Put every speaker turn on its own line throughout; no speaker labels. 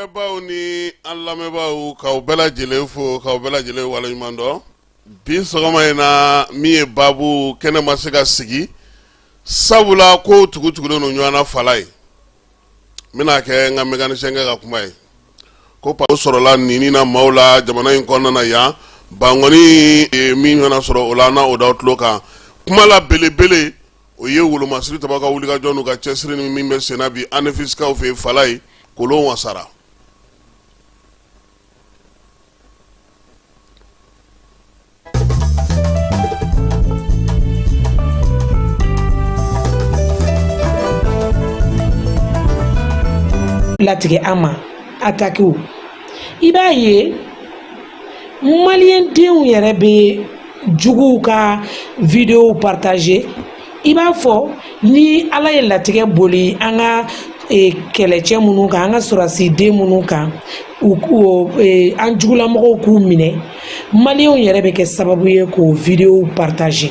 lamɛbaaw ni an lamɛbaaw k'aw bɛɛ lajɛlen fo k'aw bɛɛ lajɛlen waleɲuman dɔn bi sɔgɔma in na min ye baabu kɛnɛ ma se ka sigi sabula ko tugutugulen no ɲɔgɔn na fala ye n bɛna kɛ n ka mécanicien kɛ ka kuma ye ko pawu sɔrɔla nini na maaw la jamana in kɔnɔna na yan bangɔni min ɲɔgɔnna sɔrɔ o la n'a o d'aw tulo kan kuma la belebele o ye wolomasiri taba ka wulikajɔ n'u ka cɛsiri ni min bɛ senna bi anefisikaw fɛ yen fala ye kolon wasara
latigɛ an ma attaquer i b'a ye maliyɛn denw yɛrɛ bɛ juguw ka vidéo partager i b'a fɔ ni ala ye latigɛ boli an ka kɛlɛcɛ minnu kan an ka sɔrɔsi den minnu kan an jugulamɔgɔw k'u minɛ maliyɛnw yɛrɛ bɛ kɛ sababu ye k'o vidéo partager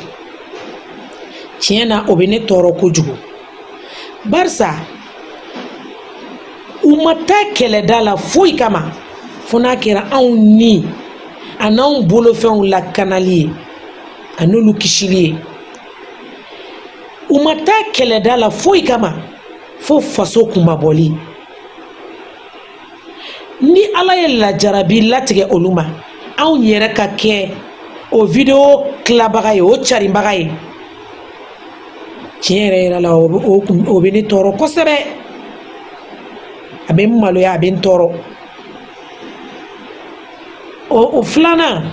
tiɲɛ na o bɛ ne tɔɔrɔ kojugu barisa u ma taa kɛlɛda la foyi kama fo n'a kɛra anw ni a n'anw bolofɛnw lakanali ye a n'olu kisili ye u ma taa kɛlɛda la foyi kama fo faso kunbabɔli ni ala ye lajarabi latigɛ olu ma anw yɛrɛ ka kɛ o vidéo tilabaga ye o caribaga ye tiɲɛ yɛrɛ yɛrɛ la o bɛ ne tɔɔrɔ kosɛbɛ a bɛ n maloya a bɛ n tɔɔrɔ o filanan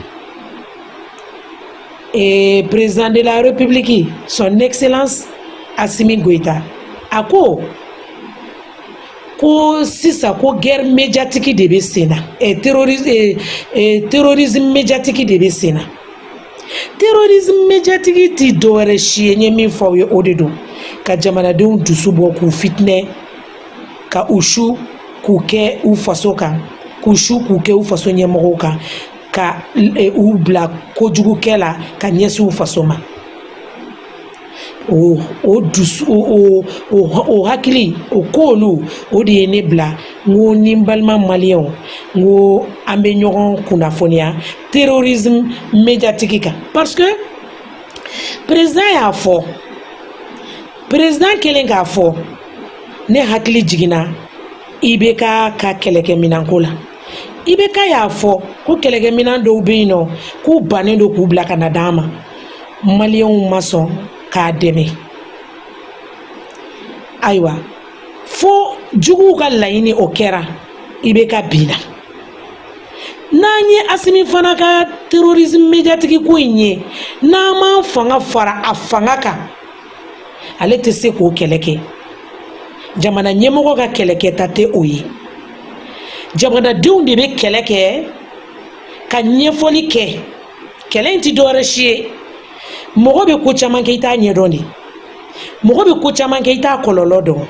président de la république son excellence Assimi Goïta a ko sisan ko guerre médiatique de bɛ sen na terrorisme médiatique de bɛ sen na terrorisme médiatique ti dɔwɛrɛ si ye n ye min fɔ aw ye o de don ka jamanadenw dusu bɔ k'u fitinɛ ka u su k'u kɛ u faso kan k'u su k'u kɛ u faso ɲɛmɔgɔw kan ka u bila kojugukɛ la ka ɲɛsin u faso ma o hakili o koolu o de ye ne bila n ko ni n balima maliyɛnw n ko an bɛ ɲɔgɔn kunnafoniya terrorisme médiatique kan parce que président y'a fɔ président kɛlen k'a fɔ ne hakili jiginna IBK ka kɛlɛkɛminanko la IBK y'a fɔ ko kɛlɛkɛminan dɔw bɛ yen nɔ k'u bannen don k'u bila ka na d'an ma maliyɛnw ma sɔn k'a dɛmɛ ayiwa fo juguw ka laɲini o kɛra IBK binna n'an ye Asimi fana ka terrorisme médiatique ko in ye n'an m'an fanga fara a fanga kan ale tɛ se k'o kɛlɛ kɛ jamana ɲɛmɔgɔ ka kɛlɛkɛta tɛ o ye jamanadenw de bɛ kɛlɛ kɛ ka ɲɛfɔli kɛ kɛlɛ in tɛ dɔwɛrɛ si ye mɔgɔ bɛ ko caman kɛ i t'a ɲɛdɔn de mɔgɔ bɛ ko caman kɛ i t'a kɔlɔlɔ dɔn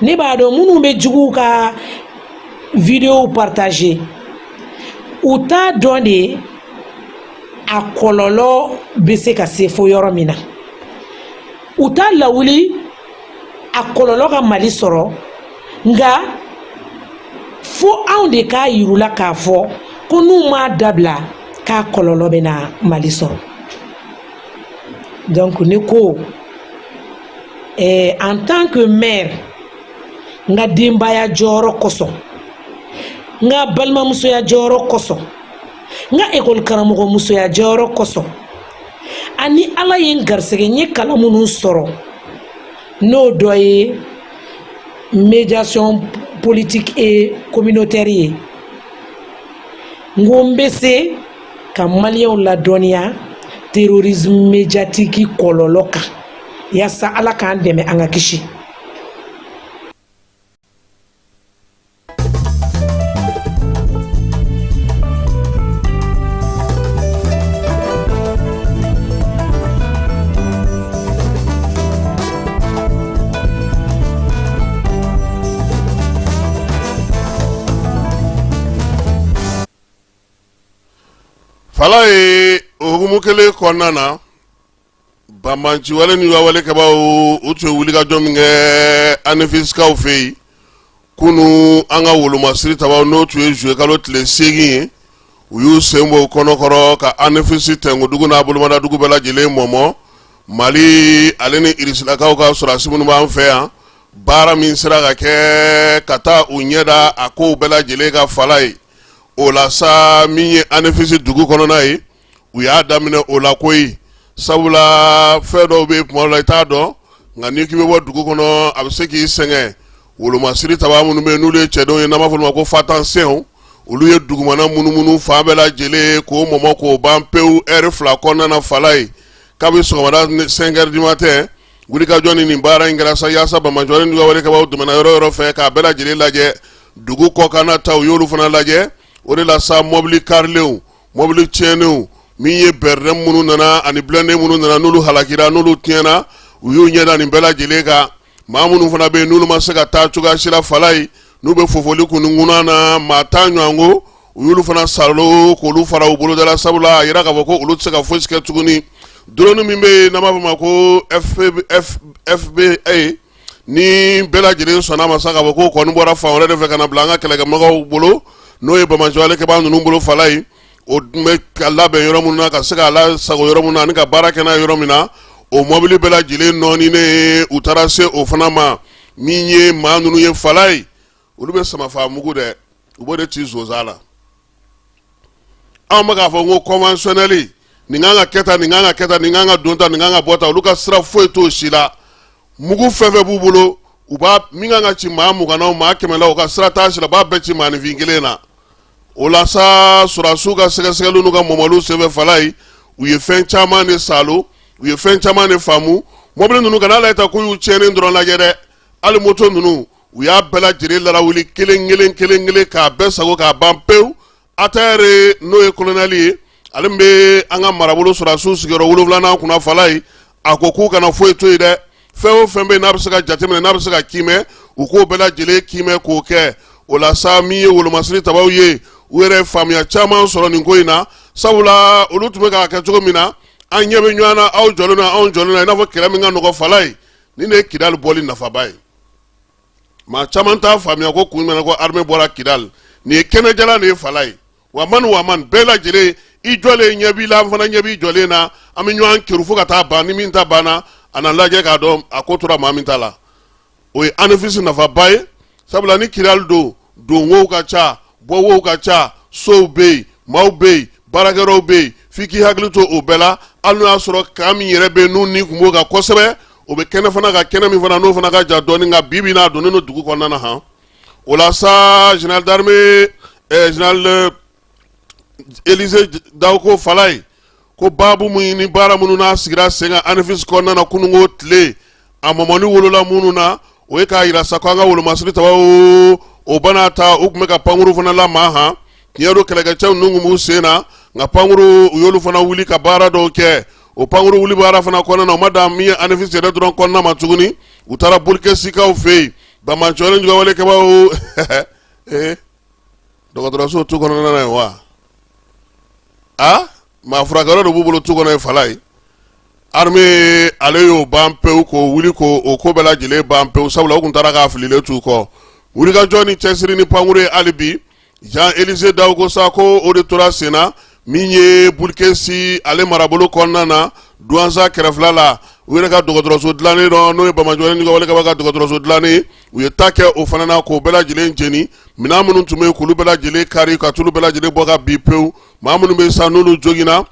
ne b'a dɔn minnu bɛ juguw ka vidéo partager u t'a dɔn de a kɔlɔlɔ bɛ se ka se fo yɔrɔ min na u t'a lawuli a kɔlɔlɔ ka Mali sɔrɔ nka fo anw de k'a yirula k'a fɔ ko n'u m'a dabila k'a kɔlɔlɔ bɛ na Mali sɔrɔ donc ne ko en tant que maire n ka denbaya jɔyɔrɔ kosɔn n ka balimamusoya jɔyɔrɔ kosɔn n ka école karamɔgɔ musoya jɔyɔrɔ kosɔn ani ala ye n garisɛgɛ n ye kalan minnu sɔrɔ n'o dɔ ye médiation politique et communautaire ye n ko n bɛ se ka maliyɛnw ladɔnniya terrorisme médiatique kɔlɔlɔ kan yaasa ala k'an dɛmɛ an ka kisi
fala ye hukumu kelen kɔnɔna na banbanci wale ni wale kɛbaaw u tun ye wulikajɔ min kɛ anefisikaw fɛ yen kunu an ka wolomasiri tabaw n'o tun ye juye kalo tile 8 ye u y'u sen bɔ kɔnɔkɔrɔ ka anefisi tɛnkudugu n'a bolomadadugu bɛɛ lajɛlen mɔmɔ Mali ale ni irisilakaw ka sɔrɔdasi minnu b'an fɛ yan baara min sera ka kɛ ka taa u ɲɛda a kow bɛɛ lajɛlen ka fala ye o la sa min ye anefisi dugu kɔnɔna ye u y'a daminɛ o la koyi sabula fɛn dɔw bɛ kuma la i t'a dɔn nka n'i k'i bɛ bɔ dugu kɔnɔ a bɛ se k'i sɛgɛn wolomasiri taba minnu bɛ yen n'olu ye cɛdenw ye n'an b'a fɔ olu ma ko fatansɛnw olu ye dugumana munumunu fan bɛɛ lajɛlen k'o mɔmɔ k'o ban pewu ɛri 2 kɔnɔna na fala ye kabi sɔgɔmada 5 du matin wulikajɔ ni nin baara in kɛra sa yaasa Bamajɔni ni ka walekɛbaw tɛmɛna yɔrɔ yɔrɔ fɛ k'a bɛɛ lajɛlen lajɛ dugu kɔkanna ta u y'olu fana lajɛ o de la sa mɔbili karilenw mɔbili tiɲɛnenw min ye bɛrɛdɛn minnu nana ani bilenden minnu nana n'olu halakira n'olu tiɲɛna u y'u ɲɛda nin bɛɛ lajɛlen kan maa minnu fana bɛ yen n'olu ma se ka taa cogoya si la fala ye n'u bɛ fofoli kun ni ŋunan na maa t'a ɲɔgɔnko u y'olu fana salo k'olu fara u bolodala sabula a yira k'a fɔ ko olu tɛ se ka foyi kɛ tuguni drone min bɛ yen n'an b'a fɔ ma ko FBA ni bɛɛ lajɛlen sɔnna ma sa k'a fɔ ko kɔni bɔra fan wɛrɛ de fɛ ka na bila an ka kɛlɛkɛmɔgɔw bolo n'o ye Bamajɔ alekɛba ninnu bolo fala ye o tun bɛ ka labɛn yɔrɔ minnu na ka se k'a lasago yɔrɔ minnu na ani ka baara kɛ n'a yɔrɔ min na o mɔbili bɛɛ lajɛlen nɔɔninen u taara se o fana ma min ye maa ninnu ye fala ye olu bɛ samafa mugu dɛ u b'o de ci zonzan la anw bɛ k'a fɔ n ko conventionnel nin kan ka kɛ tan nin kan ka kɛ tan nin kan ka don tan nin kan ka bɔ tan olu ka sira foyi t'o si la mugu fɛn fɛn b'u bolo u b'a min kan ka ci maa 20 maa 100 la u ka sira t'a si la u b'a bɛɛ ci maanifin kelen na o la sa sɔrɔdasiw ka sɛgɛsɛgɛliw n'u ka mɔmɔliw senfɛ fala ye u ye fɛn caman de salo u ye fɛn caman de faamu mɔbili ninnu kana lajɛ ta k'u y'u tiɲɛnen dɔrɔn lajɛ dɛ hali moto ninnu u y'a bɛɛ lajɛlen larawuli kelen k'a bɛɛ sago k'a ban pewu ATR n'o ye colonel ye ale min bɛ an ka marabolo sɔrɔdasiw sigiyɔrɔ 7nan kunna fala ye a ko k'u kana foyi to yen dɛ fɛn o fɛn bɛ yen n'a bɛ se ka jateminɛ n'a bɛ se ka kiimɛ u k'o bɛɛ lajɛlen kiimɛ k'o kɛ o la sa min ye wolomasiri tabaw ye u yɛrɛ faamuya caman sɔrɔ nin ko in na sabula olu tun bɛ k'a kɛ cogo min na an ɲɛ bɛ ɲɔgɔn na aw jɔlen na anw jɔlen na i n'a fɔ kɛlɛ min ka nɔgɔ fala ye nin de ye Kidali bɔli nafaba ye maa caman t'a faamuya ko kun jumɛn na ko armée bɔra Kidali nin ye kɛnɛjalan de ye fala ye wa man bɛɛ lajɛlen i jɔlen ɲɛ b'i la an fana ɲɛ b'i jɔlen na an bɛ ɲɔgɔn keru fo ka taa ban ni min ta banna a na lajɛ k'a dɔn a ko tora maa min ta la o ye anefisi nafaba ye sabula ni Kidali don wow ka ca bɔ wow ka ca sow bɛ yen maaw bɛ yen baarakɛyɔrɔw bɛ yen f'i k'i hakili to o bɛɛ la hali n'o y'a sɔrɔ kan min yɛrɛ bɛ yen n'u ni kun b'o kan kosɛbɛ o bɛ kɛnɛ fana ka kɛnɛ min fana n'o fana ka jan dɔɔni nka bi n'a donnen don dugu kɔnɔna na han o la sa général d'armée général Élisée Dawko fala ye ko baabu mun ni baara minnu n'a sigira sen kan anefisi kɔnɔna na kununko tile a mɔmɔni wolola minnu na o ye k'a yira sa ko an ka wolomasiri tabaw o bana ta u tun bɛ ka pankuru fana lama han tiɲɛ don kɛlɛkɛcɛw ninnu tun b'u sen na nka pankuru u y'olu fana wuli ka baara dɔw kɛ o pankuru wuli baara fana kɔnɔna na o ma dan min ye anefisi yɛrɛ dɔrɔn kɔnɔna ma tuguni u taara bolikɛ sikaw fɛ yen Bamajɔni ni walekɛbaw dɔgɔtɔrɔso tu kɔnɔna na ye wa maa furakɛyɔrɔ de b'u bolo tu kɔnɔ ye fala ye armée ale y'o ban pewu k'o wuli k'o ko bɛɛ lajɛlen ban pewu sabula u tun taara k'a fililen t'u kɔ wulikajɔ ni cɛsiri ni pankuru ye hali bi Jean Élisée Dawko sa ko o de tora sen na min ye Bulkesi ale marabolo kɔnɔna na Douanza kɛrɛfɛla la u yɛrɛ ka dɔgɔtɔrɔso dilannen dɔ n'o ye Bamajɔni ni walekɛba ka dɔgɔtɔrɔso dilannen u ye ta kɛ o fana na k'o bɛɛ lajɛlen jeni minɛn minnu tun bɛ yen k'olu bɛɛ lajɛlen kari ka t'olu bɛɛ lajɛlen bɔ ka bin pewu maa minnu bɛ yen sa n'olu joginna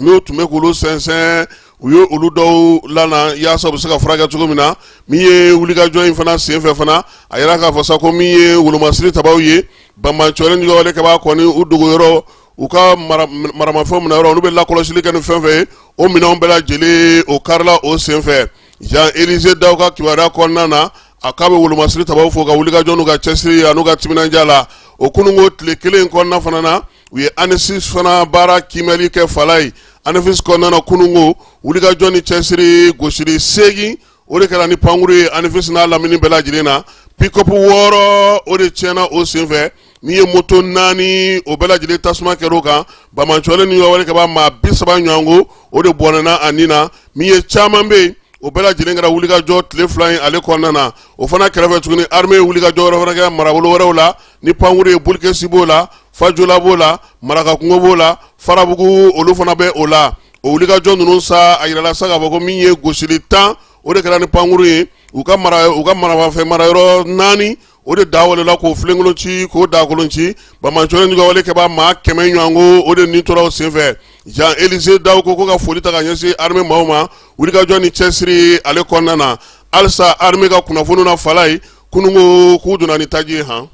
n'o tun bɛ k'olu sɛnsɛn u ye olu dɔw lana yaasa u bɛ se ka furakɛ cogo min na min ye wulikajɔ in fana senfɛ fana a yɛrɛ k'a fɔ sa ko min ye wolomasiri tabaw ye Bamajɔni ni walekɛba kɔni u dogo yɔrɔ u ka maramafɛn minɛ yɔrɔ olu bɛ lakɔlɔsili kɛ ni fɛn fɛn ye o minɛnw bɛɛ lajɛlen o karila o senfɛ Jean Élisée Dawko ka kibaruya kɔnɔna na a k'a bɛ wolomasiri tabaw fo ka wulikajɔ n'u ka cɛsiri n'u ka timinandiya la o kununko tile kelen kɔnɔna fana na u ye anefisi fana baara kiimɛli kɛ fala ye anefisi kɔnɔna na kununko wulikajɔ ni cɛsiri gosili 8 o de kɛra ni pankuru ye anefisi n'a lamini bɛɛ lajɛlen na pick-up 6 o de tiɲɛna o senfɛ min ye moto 4 o bɛɛ lajɛlen tasuma kɛr'o kan Bamajɔni ni walekɛba maa 30 ɲɔgɔnko o de bɔnɛna a nin na min ye caman bɛ yen o bɛɛ lajɛlen kɛra wulikajɔ tile 2 in ale kɔnɔna na o fana kɛrɛfɛ tuguni armée wulikajɔ wɛrɛ fana kɛ marabolo wɛrɛw la ni pankuru ye Bulikesi b'o la Fajola b'o la Marakakungo b'o la Farabugu olu fana bɛ o la o wulikajɔ ninnu sa a yirala sa k'a fɔ ko min ye gosili 10 o de kɛra ni pankuru ye u ka marabafɛn marayɔrɔ 4 o de dawalela k'o filenkolon ci k'o dakolon ci Bamanjɔlen Jugawale kɛba maa 100 ɲɔgɔnko o de nin tora o senfɛ Jean Élisée Daw ko ka foli ta ka ɲɛsin armée maaw ma wulikajɔ ni cɛsiri ale kɔnɔna na halisa armée ka kunnafoni na fala ye kununko k'u donna ni taji ye han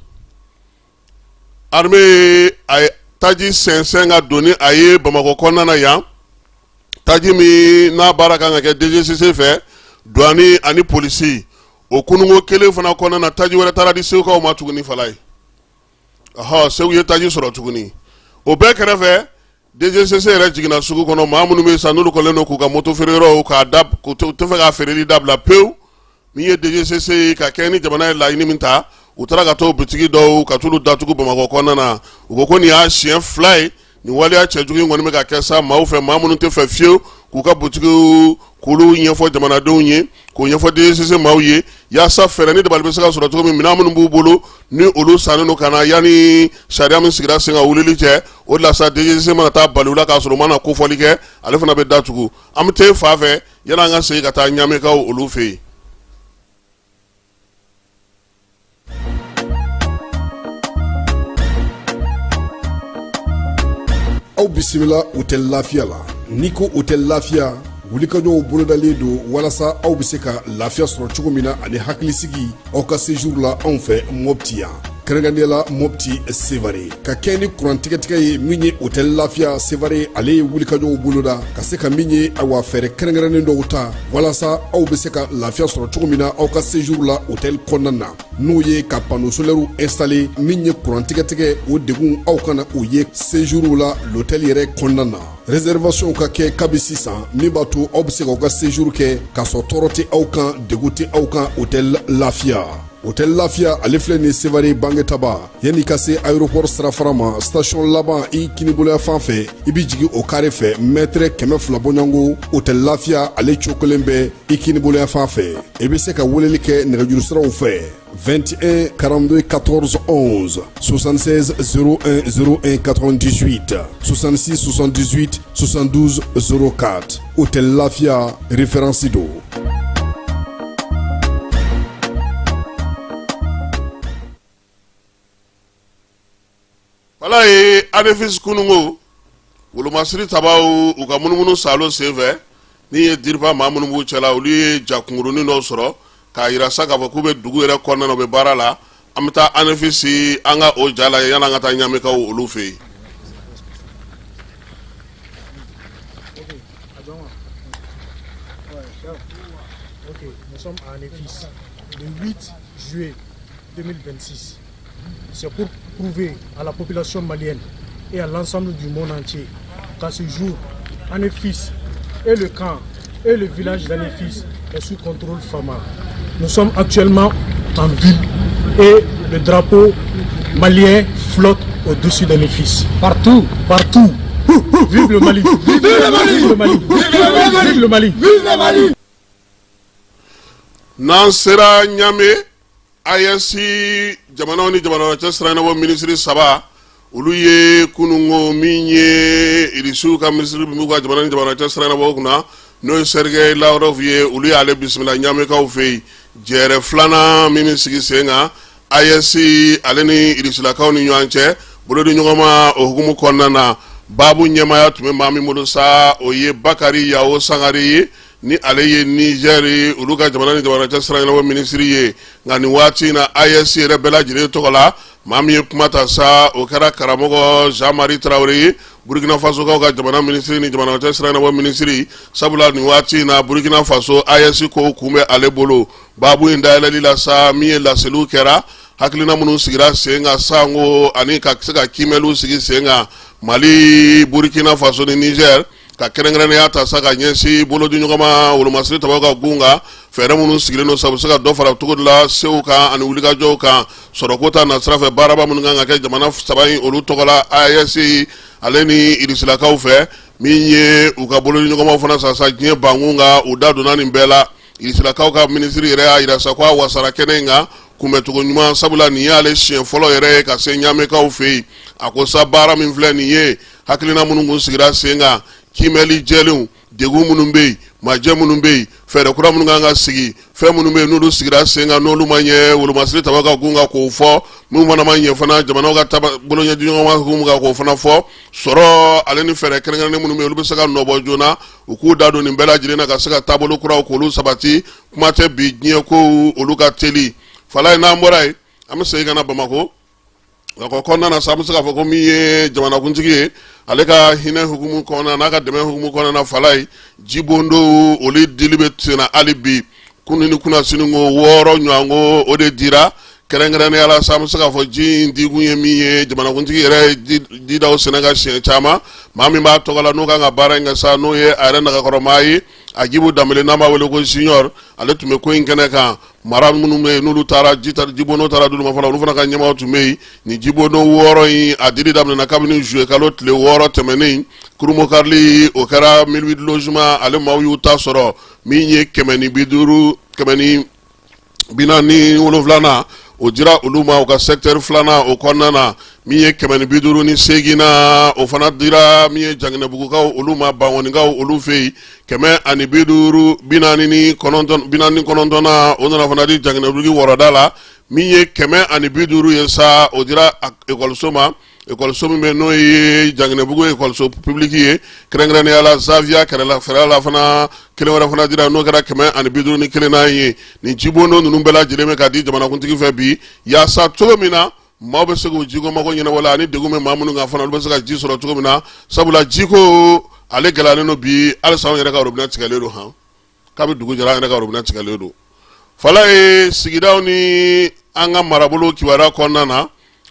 armée a taji sɛnsɛn ka don ni a ye Bamakɔ kɔnɔna na yan taji min n'a baara kan ka kɛ DGCC fɛ douane ani polisi o kununko kelen fana kɔnɔna na taji wɛrɛ taara di segukaw ma tuguni fala ye Segu ye taji sɔrɔ tuguni o bɛɛ kɛrɛfɛ DGCC yɛrɛ jiginna sugu kɔnɔ maa minnu bɛ san n'olu kɔlen don k'u ka moto feereyɔrɔw k'u tɛ fɛ ka feereli dabila pewu min ye DGCC ye ka kɛ ni jamana ye laɲini min ta u taara ka t'o bitigi dɔw ka t'olu datugu Bamakɔ kɔnɔna na u ko nin y'a siɲɛ 2 ye nin waleya cɛjugu in kɔni bɛ ka kɛ sa maaw fɛ maa minnu tɛ fɛ fiyewu k'u ka butigiw k'olu ɲɛfɔ jamanadenw ye k'o ɲɛfɔ DGCC maaw ye yaasa fɛɛrɛ ni dabali bɛ se ka sɔrɔ cogo min minɛn minnu b'u bolo ni olu sannen don ka na yanni sariya min sigira sen ka wulili cɛ o de la sa DGCC mana taa bali u la k'a sɔrɔ u mana kofɔli kɛ ale fana bɛ datugu an bɛ taa e fa fɛ yanni an ka segin ka taa ɲamekaw olu fɛ yen.
Aw bisimila hôtel Lafiya la n'i ko hôtel Lafiya wulikajɔw bolodalen don walasa aw bɛ se ka lafiya sɔrɔ cogo min na ani hakilisigi aw ka séjour la anw fɛ Mopti yan kɛrɛnkɛrɛnnenya la Mopti Sevare ka kɛ ni kurantigɛtigɛ ye min ye hôtel Lafiya Sevare ale ye wulikajɔw boloda ka se ka min ye awa fɛɛrɛ kɛrɛnkɛrɛnnen dɔw ta walasa aw bɛ se ka lafiya sɔrɔ cogo min na aw ka séjour la hôtel kɔnɔna na n'o ye ka panneau solaire installé min ye kurantigɛtigɛ o degun aw kana o ye séjour la l'hôtel yɛrɛ kɔnɔna na réservation ka kɛ kabi sisan min b'a to aw bɛ se k'aw ka séjour kɛ k'a sɔrɔ tɔɔrɔ tɛ aw kan degun tɛ aw kan hôtel Lafiya. Hôtel Lafiya ale filɛ nin Sevare Bangetaba yanni ka se aéroport sirafara ma station laban i kiniboloya fan fɛ i bi jigin o carré fɛ mètre 200 bɔɲɔngo Hôtel Lafiya ale cokolen bɛ i kiniboloya fan fɛ i bɛ se ka weleli kɛ nɛgɛjuru siraw fɛ 21 42 14 11 76 01 01 98 66 78 72 04 Hôtel Lafiya référence do.
Wala ye ANEFIS kunungo wolomasiri tabaw u ka munumunu salo senfɛ ni ye diriba maa minnu b'u cɛla olu ye jakungurunin dɔw sɔrɔ k'a yira sa k'a fɔ k'u bɛ dugu yɛrɛ kɔnɔna na u bɛ baara la an bɛ taa ANEFIS an ka o ja lajɛ yanni an ka taa ɲamekaw olu fɛ yen.
Nous sommes à ANEFIS le 8 juillet 2026. C'est pour prouver à la population malienne et à l'ensemble du monde entier qu'à ce jour, ANEFIS et le camp et le village d'ANEFIS est sous contrôle FAMA. Nous sommes actuellement en ville et le drapeau malien flotte au-dessus d'ANEFIS. Partout, partout. Vive le Mali! Vive le Mali! Vive le Mali! Vive le Mali! Vive le Mali!
Nansera Nyame ayasi jamana ni jamana cɛ sira na ministre saba olu ye kunungo min ye irisu ka ministre bi ka jamana ni jamana cɛ sira na kunna n'o ye Sergei Lavrov ye olu y'ale bisimila ɲamekaw fɛ jɛrɛ filanan min bɛ sigi sen kan ayasi ale ni irisulakaw ni ɲɔgɔn cɛ bolo di ɲɔgɔn ma o hukumu kɔnɔna na babu ɲɛmaya tun bɛ maa min bolo sa o ye Bakari Yawo Sangare ye ni ale ye Niger olu ka jamana ni jamana cɛ sira na ministre ye nka nin waati na AES yɛrɛ bɛɛ lajɛlen tɔgɔ la maa min ye kuma ta sa o kɛra karamɔgɔ Jean-Marie Traoré ye Burkina Faso kaw ka jamana ministre ni jamana cɛ sira na ministre sabula nin waati na Burkina Faso AES ko kun bɛ ale bolo babu in dayɛlɛli la sa min ye laseliw kɛra hakilina minnu sigira sen kan sango ani ka se ka kiimɛliw sigi sen kan Mali Burkina Faso ni Niger ka kɛrɛnkɛrɛnnenya ta sa ka ɲɛsin bolodi ɲɔgɔn ma wolomasiri tabaw ka gun kan fɛɛrɛ minnu sigilen don sabu se ka dɔ fara cogo de la sew kan ani wulikajɔw kan sɔrɔko ta na sira fɛ baaraba minnu kan ka kɛ jamana saba in olu tɔgɔ la AES ale ni irisilakaw fɛ min ye u ka bolodi ɲɔgɔnmaw fana sasa diɲɛ bankun kan u da donna nin bɛɛ la irisilakaw ka ministre yɛrɛ y'a yira sa ko a wasara kɛnɛ in kan kunbɛcogo ɲuman sabula nin y'ale siɲɛ fɔlɔ yɛrɛ ye ka se ɲamɛkaw fɛ yen a ko sa baara min filɛ nin ye hakilina minnu kun sigira sen kan kimɛli jɛlenw degun minnu bɛ yen majɛ minnu bɛ yen fɛɛrɛ kura minnu kan ka sigi fɛn minnu bɛ yen n'olu sigira sen kan n'olu ma ɲɛ wolomasiri taba ka kun kan k'o fɔ minnu fana ma ɲɛ fana jamanaw ka boloɲɛdiɲɔgɔnma kun kan k'o fana fɔ sɔrɔ ale ni fɛɛrɛ kɛrɛnkɛrɛnnen minnu bɛ yen olu bɛ se ka nɔbɔ joona u k'u da don nin bɛɛ lajɛlen na ka se ka taabolo kuraw k'olu sabati kuma tɛ bi diɲɛ ko olu ka teli fala ye n'an bɔra yen an bɛ segin ka na Bamako a ko kɔnɔna na sa an bɛ se k'a fɔ ko min ye jamanakuntigi ye ale ka hinɛ hukumu kɔnɔna n'a ka dɛmɛ hukumu kɔnɔna na fala ye jibondo olu dili bɛ senna hali bi kunun ni kunnasini ko 6 ɲɔgɔn ko o de dira kɛrɛnkɛrɛnnenya la sa an bɛ se k'a fɔ ji in dikun ye min ye jamanakuntigi yɛrɛ ye didaw sɛnɛ ka siɲɛ caman maa min b'a tɔgɔ la n'o kan ka baara in kɛ sa n'o ye a yɛrɛ nagakɔrɔmaa ye a jibu danbele n'an b'a wele ko junior ale tun bɛ ko in kɛnɛ kan mara minnu bɛ yen n'olu taara jibondo taara d'olu ma fɔlɔ olu fana ka ɲɛmaaw tun bɛ yen nin jibondo 6 in a dili daminɛna kabini juillet kalo tile 6 tɛmɛnen kurumokarili o kɛra 1008 logement ale maaw y'u ta sɔrɔ min ye 150 147 o dira olu ma u ka secteur filanan o kɔnɔna na min ye 158 na o fana dira min ye Janginɛbugukaw olu ma Bangɔnikaw olu fɛ yen 149 na o nana fana di Janginɛbugu wɔrɔda la min ye 150 ye sa o dira ekɔliso ma ekɔliso min bɛ n'o ye Janginɛbugu ekɔliso public ye kɛrɛnkɛrɛnnenya la Zavia kɛrɛfɛla la fana kelen wɛrɛ fana dira n'o kɛra 151 na ye nin jibondo ninnu bɛɛ lajɛlen bɛ ka di jamanakuntigi fɛ bi yaasa cogo min na maaw bɛ se k'u jiko mago ɲɛnabɔ la ani degun bɛ maa minnu kan fana olu bɛ se ka ji sɔrɔ cogo min na sabula jiko ale gɛlɛyalen don bi halisa anw yɛrɛ ka robinet tigɛlen don han kabi dugu jɛra an yɛrɛ ka robinet tigɛlen don fala ye sigidaw ni an ka marabolo kibaruya kɔnɔna na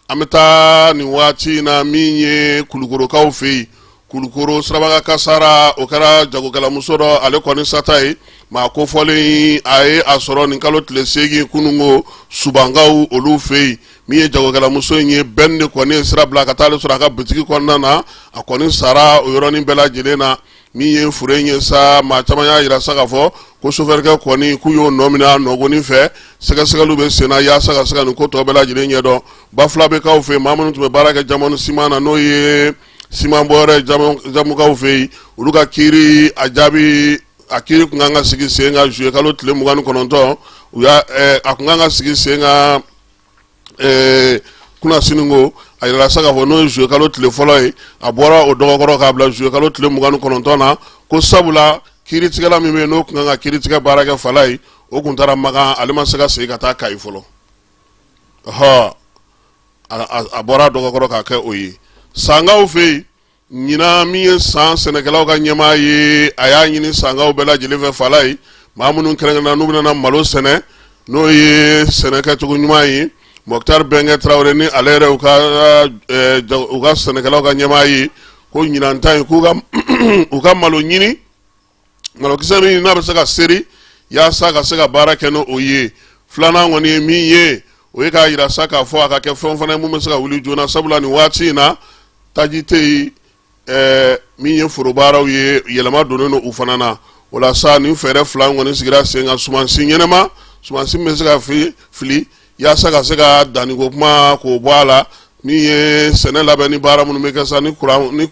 an bɛ taa nin waati in na min ye Kulukorokaw fɛ yen Kulukoro Sirabaga Kasara o kɛra jagokɛlamuso dɔ ale kɔni sata ye maa kofɔlen a ye a sɔrɔ nin kalo tile 8 kununko Subangaw olu fɛ yen min ye jagokɛlamuso in ye bɛn de kɔni ye sira bila ka taa ale sɔrɔ a ka bitigi kɔnɔna na a kɔni sara o yɔrɔnin bɛɛ lajɛlen na min ye fure in ye sa maa caman y'a yira sa k'a fɔ ko sofɛrikɛ kɔni k'u y'o nɔ minɛ a nɔgɔnin fɛ sɛgɛsɛgɛliw bɛ senna yaasa ka se ka nin ko tɔ bɛɛ lajɛlen ɲɛdɔn Bafulabekaw fɛ yen maa minnu tun bɛ baara kɛ Jamanu Siman na n'o ye siman bɔyɔrɔ Jamukaw fɛ yen olu ka kiiri a jaabi a kiiri kun kan ka sigi sen kan juillet kalo tile 29 u y'a a kun kan ka sigi sen kan kunnasini ko a yɛrɛ sa k'a fɔ n'o ye juillet kalo tile fɔlɔ ye a bɔra o dɔgɔkɔrɔ k'a bila juillet kalo tile 29 na ko sabula kiiritigɛla min bɛ yen n'o kun kan ka kiiritigɛ baara kɛ fala ye o kun taara Makan ale ma se ka segin ka taa Kayi fɔlɔ a bɔra dɔgɔkɔrɔ k'a kɛ o ye Sangaw fɛ yen ɲinan min ye san sɛnɛkɛlaw ka ɲɛmaa ye a y'a ɲini Sangaw bɛɛ lajɛlen fɛ fala ye maa minnu kɛrɛnkɛrɛnna n'u bɛna malo sɛnɛ n'o ye sɛnɛkɛcogo ɲuman ye Mɔkutari Bɛnkɛ Tarawele ni ale yɛrɛ u ka sɛnɛkɛlaw ka ɲɛmaa ye ko ɲinan ta in k'u ka malo ɲini malokisɛ min n'a bɛ se ka seri yaasa ka se ka baara kɛ n'o ye filanan kɔni ye min ye o ye k'a yira sa k'a fɔ a ka kɛ fɛn fana ye mun bɛ se ka wuli joona sabula nin waati in na taji tɛ yen min ye forobaaraw ye yɛlɛma donnen don u fana na o la sa nin fɛɛrɛ fila kɔni sigira sen kan sumansi ɲɛnɛma sumansi min bɛ se ka fili yaasa ka se ka danniko kuma k'o bɔ a la min ye sɛnɛ labɛn ni baara minnu bɛ kɛ sa ni kuran ni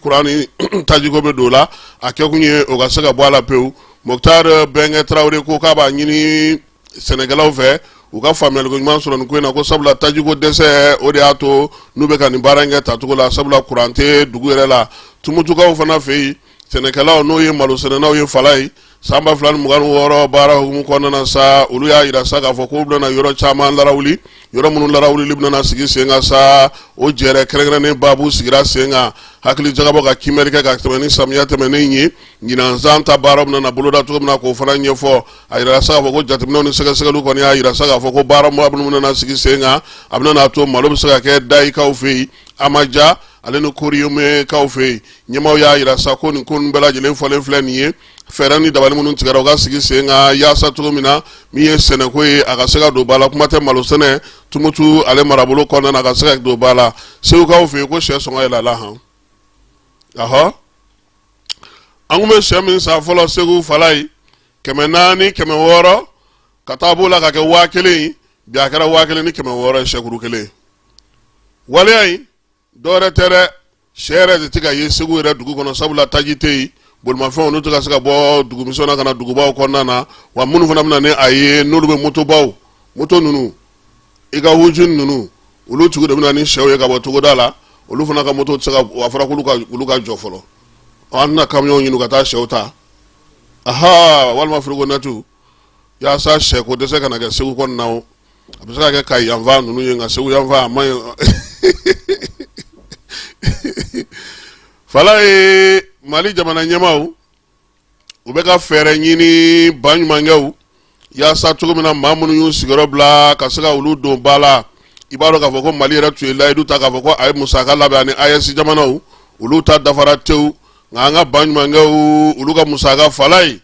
tajiko bɛ don o la a kɛ kun ye o ka se ka bɔ a la pewu Mɔkutari Bɛnkɛ Tarawele ko k'a b'a ɲini sɛnɛkɛlaw fɛ u ka faamuyaliko ɲuman sɔrɔ nin ko in na ko sabula tajiko dɛsɛ o de y'a to n'u bɛ ka nin baara in kɛ tacogo la sabula kuran tɛ dugu yɛrɛ la Tumutukaw fana fɛ yen sɛnɛkɛlaw n'o ye malo sɛnɛnaw ye fala ye san 2026 baara hukumu kɔnɔna na sa olu y'a yira sa k'a fɔ ko u bɛna yɔrɔ caman larawuli yɔrɔ minnu larawulili bɛna sigi sen kan sa o jɛrɛ kɛrɛnkɛrɛnnen baabu sigira sen kan hakili jagabɔ ka kimɛli kɛ ka tɛmɛ ni samiya tɛmɛnen ye ɲinanzan ta baaraw bɛna boloda cogo min na k'o fana ɲɛfɔ a yira sa k'a fɔ ko jateminɛw ni sɛgɛsɛgɛliw kɔni y'a yira sa k'a fɔ ko baara minnu bɛna sigi sen kan a bɛna to malo bɛ se ka kɛ dayikaw fɛ yen a ma ja ale ni koriyomekaw fɛ yen ɲɛmaaw y'a yira sa ko nin ko ninnu bɛɛ lajɛlen fɔlen filɛ nin ye fɛɛrɛ ni dabali minnu tigɛra u ka sigi sen kan yaasa cogo min na min ye sɛnɛko ye a ka se ka don ba la kuma tɛ malo sɛnɛ Tumutu ale marabolo kɔnɔna na a ka se ka don ba la Segukaw fɛ yen ko sɛ sɔngɔ yɛlɛla han an kun bɛ sɛ min san fɔlɔ Segu fala ye kɛmɛ naani kɛmɛ wɔɔrɔ ka taa b'o la ka kɛ 1000 bi a kɛra 1000 ni kɛmɛ wɔɔrɔ ye sɛkuru kelen waleya in dɔwɛrɛ tɛ dɛ sɛ yɛrɛ de tɛ ka ye segu yɛrɛ dugu kɔnɔ sabula taji tɛ yen bolimafɛnw n'u tɛ ka se ka bɔ dugumisɛnw na ka na dugubaw kɔnɔna na wa minnu fana bɛ na ni a ye n'olu bɛ moto ninnu i ka wujuni ninnu olu tigi de bɛ na ni sɛw ye ka bɔ togoda la olu fana ka moto tɛ se ka a fɔra k'olu ka jɔ fɔlɔ an tɛna kamiyɔnw ɲini ka taa sɛw ta aha walima firiko natu yaasa sɛ ko dɛsɛ ka na kɛ segu kɔnɔna o a bɛ se ka kɛ ka yanfa ninnu ye nka segu yanfa a man ɲi fala ye mali jamana ɲɛmaw u bɛ ka fɛɛrɛ ɲini ba ɲumankɛw yaasa cogo min na maa minnu y'u sigiyɔrɔ bila ka se ka olu don ba la i b'a dɔn k'a fɔ ko mali yɛrɛ tun ye layidu ta k'a fɔ ko a ye musaka labɛn ani AES jamanaw olu ta dafara tewu nka an ka ba ɲumankɛw olu ka musaka fala ye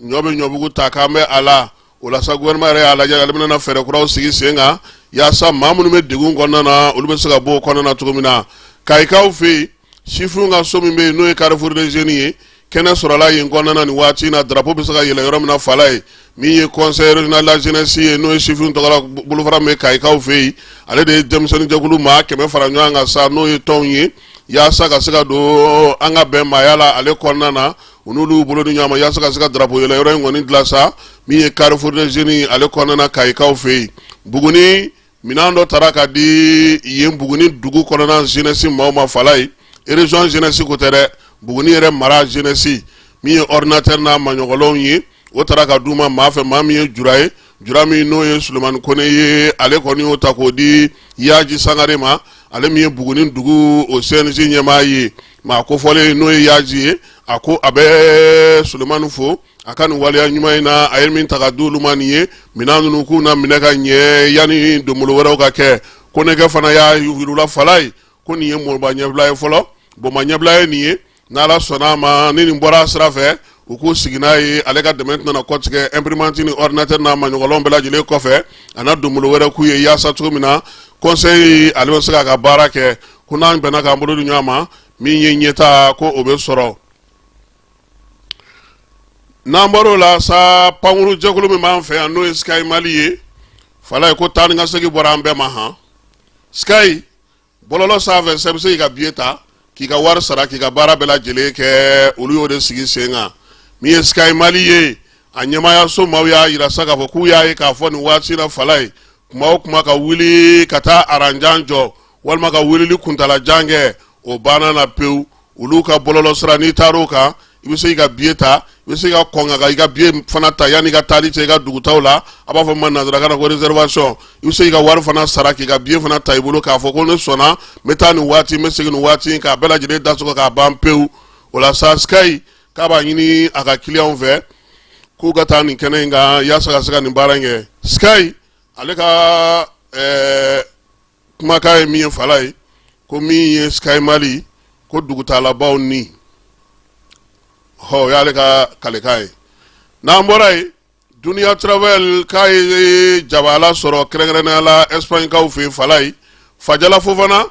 ɲɔ bɛ ɲɔbugu ta k'an bɛ a la o la sa gouvernement yɛrɛ y'a lajɛ ale bɛna fɛɛrɛ kuraw sigi sen kan yaasa maa minnu bɛ degun kɔnɔna na olu bɛ se ka bɔ o kɔnɔna na cogo min na kayikaw fɛ yen sifinw ka so min bɛ yen n'o ye Carrefour des Jeunes ye kɛnɛ sɔrɔla yen kɔnɔna na nin waati in na drapeau bɛ se ka yɛlɛ yɔrɔ min na fala ye min ye conseil régional de la jeunesse ye n'o ye sifinw tɔgɔla bolofara min bɛ kayikaw fɛ yen ale de ye denmisɛnnin jɛkulu maa 100 fara ɲɔgɔn kan sa n'o ye tɔnw ye yaasa ka se ka don an ka bɛn maaya la ale kɔnɔna na u n'olu bolo ni ɲɔgɔn ma yaasa ka se ka drapeau yɛlɛ yɔrɔ in kɔni dilan sa min ye Carrefour des Jeunes ale kɔnɔna na kayikaw fɛ yen Buguni minɛn dɔ taara ka di yen Buguni dugu kɔnɔna jeunesse maaw ma fala ye région jeunesse ko tɛ dɛ Buguni yɛrɛ mara jeunesse min ye ordinateur n'a maɲɔgɔnlenw ye o taara ka d'u ma maa fɛ maa min ye jura min n'o ye Sulemani Kone ye ale kɔni y'o ta k'o di Yaji Sangare ma ale min ye Buguni dugu o CNG ɲɛmaa ye maa kofɔlen n'o ye Yaji ye a ko a bɛ Sulemani fo a ka nin waleya ɲuman in na a ye min ta ka di olu ma nin ye minɛn ninnu k'u na minɛ ka ɲɛ yanni donbolo wɛrɛw ka kɛ ko nɛgɛ fana y'a yurula fala ye ko nin ye mɔba ɲɛbila ye fɔlɔ bɔnma ɲɛbila ye nin ye n'ala sɔnna a ma ni nin bɔra sira fɛ u k'u sigi n'a ye ale ka dɛmɛ tɛna kɔtigɛ imprimante ni ordinateur n'a maɲɔgɔnlenw bɛɛ lajɛlen kɔfɛ a na donbolo wɛrɛ k'u ye yaasa cogo min na conseil ale bɛ se k'a ka baara kɛ ko n'an bɛnna k'an bolo di ɲɔgɔn ma min ye ɲɛta ko o bɛ sɔrɔ n'an bɔr'o la sa pankuru jɛkulu min b'an fɛ yan n'o ye Sky Mali ye fala ye ko taa ni ka segin bɔra an bɛɛ ma han Sky bɔlɔlɔ sanfɛ sɛ bɛ se k'i ka billet ta k'i ka wari sara k'i ka baara bɛɛ lajɛlen kɛ olu y'o de sigi sen kan min ye Sky Mali ye a ɲɛmaayaso maaw y'a yira sa k'a fɔ k'u y'a ye k'a fɔ nin waati la fala ye kuma o kuma ka wuli ka taa aranjan jɔ walima ka wulili kuntalajan kɛ o banna na pewu olu ka bɔlɔlɔ sira n'i taar'o kan i bɛ se k'i ka billet ta i bɛ se ka kɔn ka i ka billet fana ta yanni i ka taali cɛ i ka dugutaw la a b'a fɔ min ma nanzarakan na ko réservation i bɛ se k'i ka wari fana sara k'i ka billet fana ta i bolo k'a fɔ ko ne sɔnna n bɛ taa nin waati n bɛ segin nin waati k'a bɛɛ lajɛlen da sɔgɔ k'a ban pewu o la sa Sky k'a b'a ɲini a ka client fɛ k'u ka taa nin kɛnɛ in kan yaasa ka se ka nin baara in kɛ Sky ale ka kumakan ye min ye fala ye ko min ye Sky Mali ko dugutalabaw ni o y'ale ka kalekan ye n'an bɔra yen Duniya Travel k'a ye jabala sɔrɔ kɛrɛnkɛrɛnnenya la Espagne kaw fɛ yen fala ye Fajala Fofana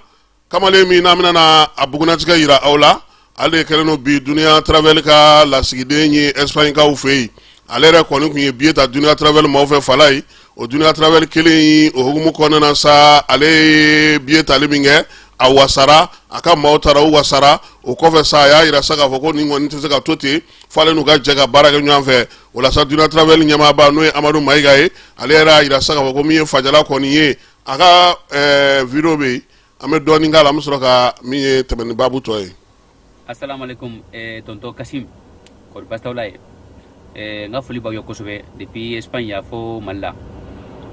kamalen min n'an bɛna na a bugunatigɛ yira aw la ale de kɛlen don bi Duniya Travel ka lasigiden ye Espagne kaw fɛ yen ale yɛrɛ kɔni tun ye billet ta Duniya Travel maaw fɛ fala ye o Duniya Travel kelen o hukumu kɔnɔna na sa ale ye billet tali min kɛ a wasara a ka maaw taara u wasara o kɔfɛ sa a y'a yira sa k'a fɔ ko nin kɔni tɛ se ka to ten f'ale n'u ka jɛ ka baara kɛ ɲɔgɔn fɛ o la sa Duniya Travel ɲɛmaaba n'o ye Amadu Mayiga ye ale yɛrɛ y'a yira sa k'a fɔ ko min ye Fajala kɔni ye a ka video bɛ yen an bɛ dɔɔnin k'a la an bɛ sɔrɔ ka min ye tɛmɛni baabu tɔ ye.
Assalamualaikum tonton Kasim kɔri baasi t'aw la ye n ka foli b'aw ye kosɛbɛ depuis Espagne y'a fɔ Mali la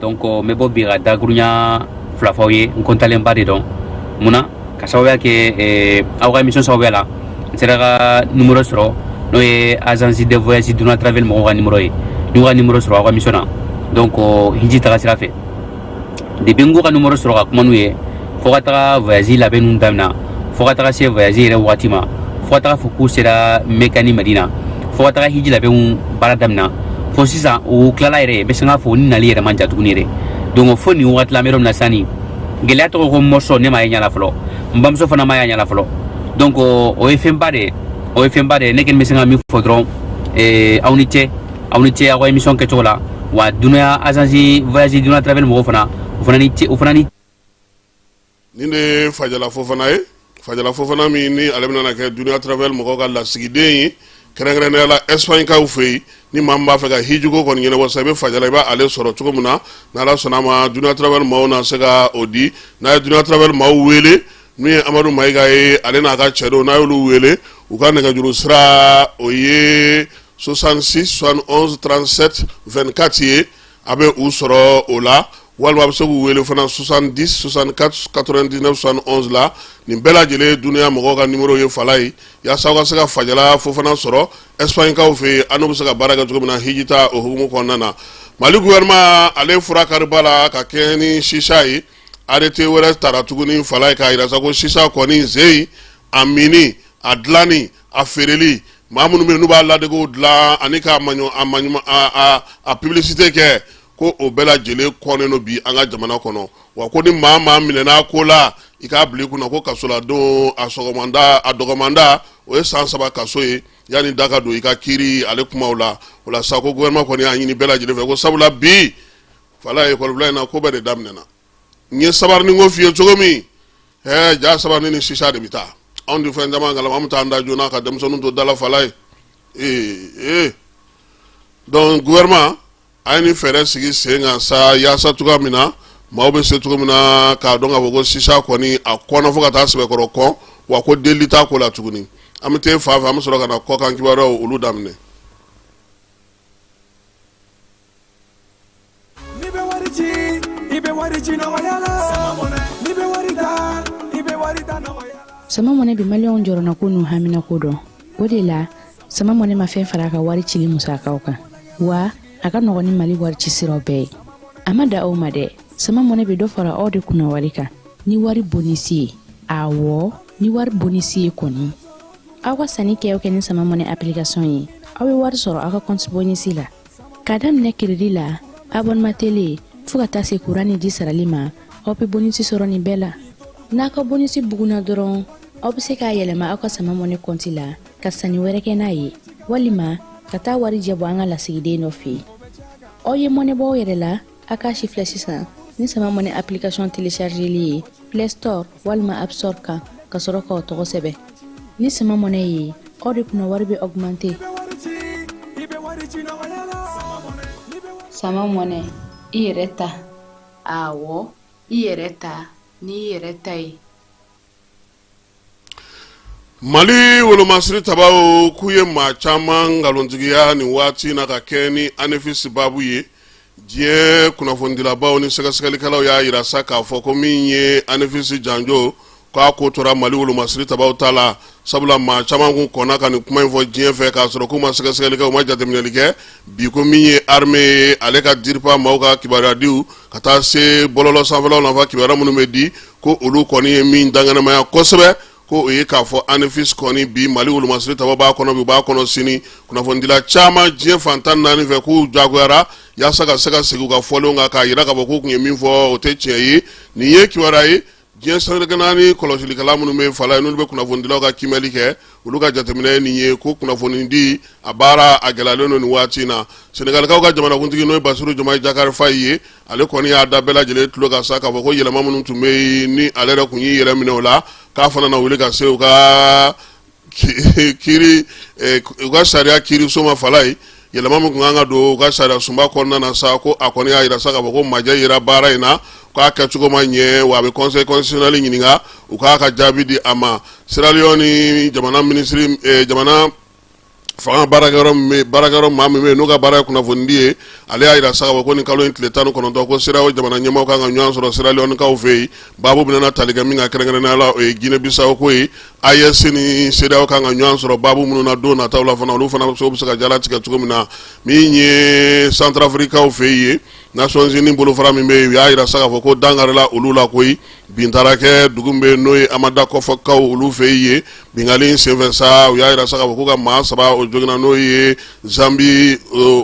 donc n bɛ bɔ bi ka dakuruɲa fila f'aw ye n kɔntalenba de dɔn munna ka sababuya kɛ aw ka émission sababuya la n sera ka numéro sɔrɔ n'o ye agence de voyage Duniya Travel mɔgɔw ka numéro ye n y'u ka numéro sɔrɔ aw ka émission na donc hiji taga sira fɛ depuis n k'u ka numéro sɔrɔ ka kuma n'u ye fo ka taga voyage labɛn ninnu daminɛ fo ka taga se voyage yɛrɛ wagati ma fo ka taga fɔ k'u sera Mecca ni Madina fo ka taga hiji labɛnw baara daminɛ fo sisan u tilala yɛrɛ bɛ se k'a fɔ ni nali yɛrɛ man ja tuguni yɛrɛ donc fo nin wagati la an bɛ yɔrɔ min na sisan nin gɛlɛya tɔgɔ ko mɔsɔn ne m'a ye ɲɛ la fɔlɔ n bamuso fana m'a ye ɲɛ la fɔlɔ donc o ye fɛnba de ye o ye fɛnba de ye ne kɔni bɛ se ka min fɔ dɔrɔn aw ni cɛ awni ci ko émission ke tola wa dunya agence voyage dunya travel mo fana ni
ninde fajala fofana mi ni alemna na ke dunya travel mo ko la sigide kerengre la Espagne ka ufei ni mamba fe ga hijugo kon ngene wo sabe fajala ba ale soro tuko muna na la sonama dunya travel mo na sega odi na dunya travel mo wele ni Amadou Maiga e ale na ga chedo na yulu wele u ka nega juru sra oye 66 71 37 24 ye abe u soro ola walwa besogu wele fana 70 64 99 71 la ni bela jele dunia mogo ka numero ye falai ya sawa sega fajala fo fana soro Espagne ka fe anu sega baraga jogo na hijita o hukumu konnana Mali gouvernement ale fura karbala ka keni shishai arete wala taratuguni falai ka ira sako shisha koni zei amini adlani afereli mamunu me nuba la de go dla anika amanyo a publicité ke ko o bela jele kone no bi anga jamana kono wa ko ni mama minena ko la ika bli kuna ko kasola do asogomanda adogomanda o sansaba kasoye yani daga do ika kiri ale kuma wala sa ko gouvernement ko ni anyi ni bela jele fe ko sabula bi fala e ko bla na ko be de damnena nye sabar ni ngo fiye chogomi ja sabar ni shisha de bita on di fen jama ngala amta anda jona ka dem sonu to dala falay donc gouvernement ayni fere sigi senga sa ya sa tuga mina mawbe se tuga mina ka donga bogo shisha ko ni akona foka ta sebe ko ko wa ko delita ko la tuguni amte fa am soro kana ko kan kibaro ulu damne
sama mone bi million joro na kunu hamina kodo odela sama mone ma fe faraka wari chili musaka oka wa aka no ni mali wari chisiro be amada o made sama mone bi do fara ode kuna warika ni wari bonisi awo ni wari bonisi koni awa sani ke o ken sama mone application yi awi wari soro aka compte bonisi la kadam ne kiridi la abon matele fuka tase kurani di saralima opi bonisi soro ni bela naka bonisi buguna doron obse ka yelema aka sama mone konti la kasani wereke nayi walima kata wari jabo anga la sigide no fi oye mone bo yerela aka shifle sisa ni sama mone application télécharger li Play Store walma App Store ka kasoro ko to sebe ni sama mone yi odi kuna wari be augmenter
sama mone ireta awo ireta ni iretai
Mali wolo masri tabao kuye machama ngalonjigia ni wati na kakeni anefisi babu ye je kuna fondila bao ni seka kala ya irasaka foko minye anefisi janjo kwa kotora Mali wolo masri tabao tala sabula machama ngun kona kani kuma info je fe ka soro kuma seka kala ma jateminelike bi ko minye arme aleka dirpa mauka kibaradiu kata se bololo sanfala na va kibara munumedi ko ulu koni min dangana maya kosebe ko oye ka fo anefis koni bi Mali wolo masri taba ba kono bi ba kono sini kuna fondila chama je fantan nani ve ku jagwara ya saka segu ka folo nga ka yira ka boku kunye min fo oteche yi ni ye kiwara yi je sanere nani kolosili kala munu me fala no be kuna fondila ka kimeli ke uluka jatemine ni ye ko kuna fonindi abara agelalo no ni watina Senegal ka jamana kuntigi no Basiru Jomai Jakar Faye ale koni ya dabela jele tulo ka saka ko yela mamunu tume ni alera kunyi yela minola ka fana na wule ka se ka kiri ka sharia kiri soma falai yela mamu nganga do ka sharia sumba konna na sa ko akoni ya ira saka ko maja ira bara ina ka ka chugo manye wa be conseil constitutionnel nyininga uka ka jabidi ama Sierra Leone jamana ministry jamana fanga baragaro mame no ga bara kuna fondie ale ayira saka ko ni kalo intletano kono do ko Sierra jamana nyama ka nga nyanso ro Sierra Leone ka ofei babu binana taliga minga kerengana na la Guinea Bissau ko IS ni Sierra ka nga nyanso ro babu mununa do na tawla fana lu fana so busaka jala tika tukomina minye Centrafrica ofei Nations Unies bolo fara mimbe ya ira saka ko dangarela ulula koyi bintarake dugumbe noy amada ko fakka ulu feye bingalin sevensa ya ira saka ko ga ma saba o jogna noy Zambi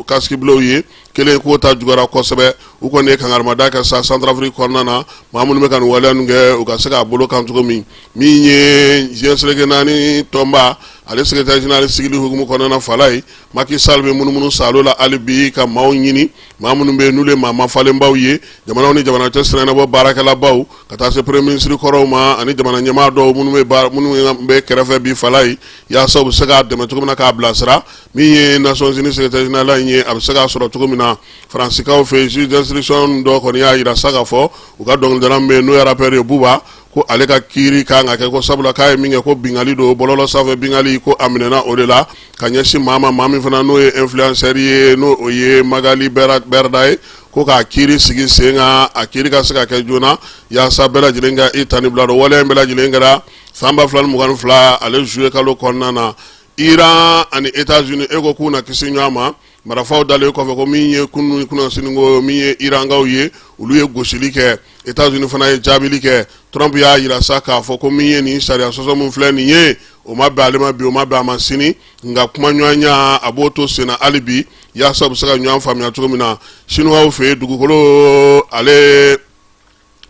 kaski bloye kele ko ta jugara ko sebe u ko ne kan armada ka sa Centrafrique kornana mamun me kan wala nge u ga saka bolo kan tugo mi nye jeslege nani tomba ale secrétaire général sigili hukumu kɔnɔna fala ye Macky Sall bɛ munumunu salo la hali bi ka maaw ɲini maa minnu bɛ n'olu ye maa mafalenbaw ye jamanaw ni jamana cɛ sirannabɔ baarakɛlabaw ka taa se premier ministre kɔrɔw ma ani jamana ɲɛmaa dɔw minnu bɛ kɛrɛfɛ bi fala ye yaasa u bɛ se k'a dɛmɛ cogo min na k'a bilasira min ye Nations Unies secrétaire général in ye a bɛ se k'a sɔrɔ cogo min na Faransikaw fɛ juge d'instruction dɔ kɔni y'a yira sa k'a fɔ u ka dɔnkilidala min bɛ yen n'o ye rappeur ye Buba ko ale ka kiiri kan ka kɛ ko sabula k'a ye min kɛ ko bingali don bɔlɔlɔ sanfɛ bingali ko a minɛna o de la ka ɲɛsin maa ma maa min fana n'o ye influenceur ye n'o o ye Magali Berda ye ko k'a kiiri sigi sen kan a kiiri ka se ka kɛ joona yaasa bɛɛ lajɛlen ka i tani bila don waleya bɛɛ lajɛlen kɛra san 2022 ale juillet kalo kɔnɔna na Iran ani États-Unis e ko k'u na kisi ɲɔgɔn ma marafaw dalen kɔfɛ ko min ye kunu kunnasini ko min ye Irankaw ye olu ye gosili kɛ États-Unis fana ye jaabili kɛ Trump y'a yira sa k'a fɔ ko min ye nin sariya sɔsɔ min filɛ nin ye o ma bɛn ale ma bi o ma bɛn a ma sini nka kuma ɲɔgɔnya a b'o to senna hali bi yaasa u bɛ se ka ɲɔgɔn faamuya cogo min na Chinois fɛ yen dugukolo ale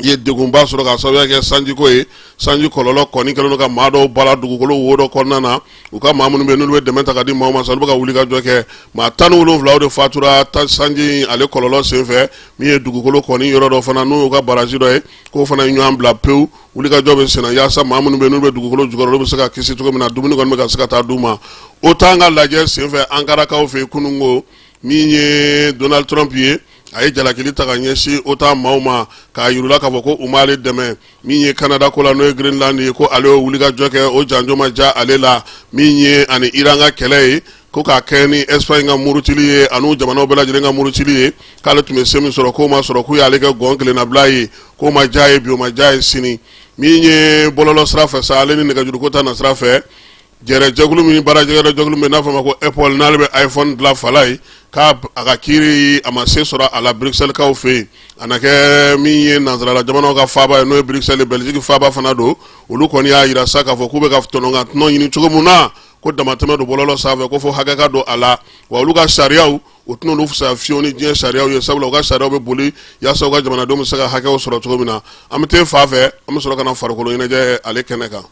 ye degunba sɔrɔ ka sababuya kɛ sanjiko ye sanji kɔlɔlɔ kɔni kɛlen don ka maa dɔw bala dugukolo wo dɔ kɔnɔna na u ka maa minnu bɛ n'olu bɛ dɛmɛ ta ka di maaw ma sa olu bɛ ka wuli ka jɔ kɛ maa 17 de fatura sanji ale kɔlɔlɔ senfɛ min ye dugukolo kɔni yɔrɔ dɔ fana n'o ka baraji dɔ ye k'o fana ye ɲɔgɔn bila pewu wuli ka jɔ bɛ senna yaasa maa minnu bɛ n'olu bɛ dugukolo jukɔrɔ olu bɛ se ka kisi cogo min na dumuni kɔni bɛ ka se ka taa d'u ma o t'an ka lajɛ senfɛ Ankarakaw fɛ yen kunun ko min ye Donald Trump ye a ye jalakili ta ka ɲɛsin o ta maaw ma k'a yirula k'a fɔ ko u m'ale dɛmɛ min ye Canada ko la n'o ye Greenland ye ko ale y'o wuli ka jɔ kɛ o janjo ma ja ale la min ye ani Iran ka kɛlɛ ye ko k'a kɛ ni Espagne ka murutili ye ani jamanaw bɛɛ lajɛlen ka murutili ye k'ale tun bɛ se min sɔrɔ k'o ma sɔrɔ k'u y'ale kɛ gɔn kelennabila ye k'o ma ja ye bi o ma ja ye sini min ye bɔlɔlɔ sira fɛ sa ale ni nɛgɛjuruko ta na sira fɛ jɛrɛjɛkulu min baarajɛkulu min n'a fɔ ma ko Apple n'ale bɛ iPhone dilan fala ye k'a a ka kiiri a ma se sɔrɔ a la Bruxelles kaw fɛ yen a na kɛ min ye nanzarala jamanaw ka faaba ye n'o ye Bruxelles Belgique faaba fana don olu kɔni y'a yira sa k'a fɔ k'u bɛ ka tɔnɔ ɲini cogo min na ko damatɛmɛ don bɔlɔlɔ sanfɛ ko fo hakɛ ka don a la wa olu ka sariyaw o tɛna olu fisaya fiyewu ni diɲɛ sariyaw ye sabula u ka sariyaw bɛ boli yaasa u ka jamanadenw bɛ se ka hakɛw sɔrɔ cogo min na an bɛ taa fa fɛ an bɛ sɔrɔ ka na farikolo ɲɛnajɛ ale kɛnɛ kan.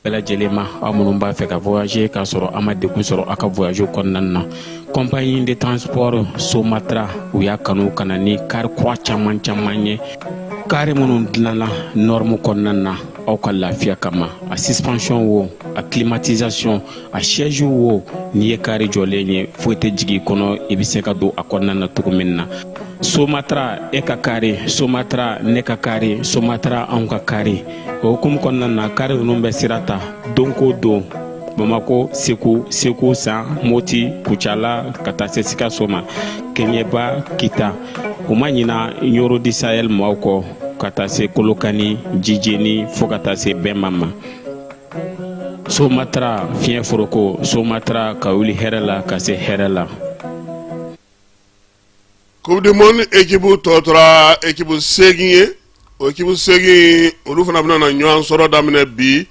bɛɛ lajɛlen ma aw minnu b'a fɛ ka voyager k'a sɔrɔ a ma degun sɔrɔ a ka voyage kɔnɔna na compagnie de transport Somatra u y'a kanu ka na ni kari kura caman ye kari minnu dilanna norme kɔnɔna na aw ka lafiya kama a suspension wo a climatisation a siège wo n'i ye kari jɔlen ye foyi tɛ jigin kɔnɔ i bɛ se ka don a kɔnɔna na cogo min na Somatra e ka kari Somatra ne ka kari Somatra anw ka kari o hukumu kɔnɔna na kari ninnu bɛ sira ta don ko don Bamako Segu San Moti Kucala ka taa se Sikaso ma Keɲeba Kita u ma ɲina Yoro di Sahel maaw kɔ ka taa se Kolokani Jijeni fo ka taa se Bɛnma ma Somatra fiɲɛ foroko Somatra ka wuli hɛrɛ la ka se hɛrɛ la.
Coupe du monde équipe tɔtɔra équipe segin ye o équipe segin olu fana bɛna na ɲɔgɔn sɔrɔ daminɛ bi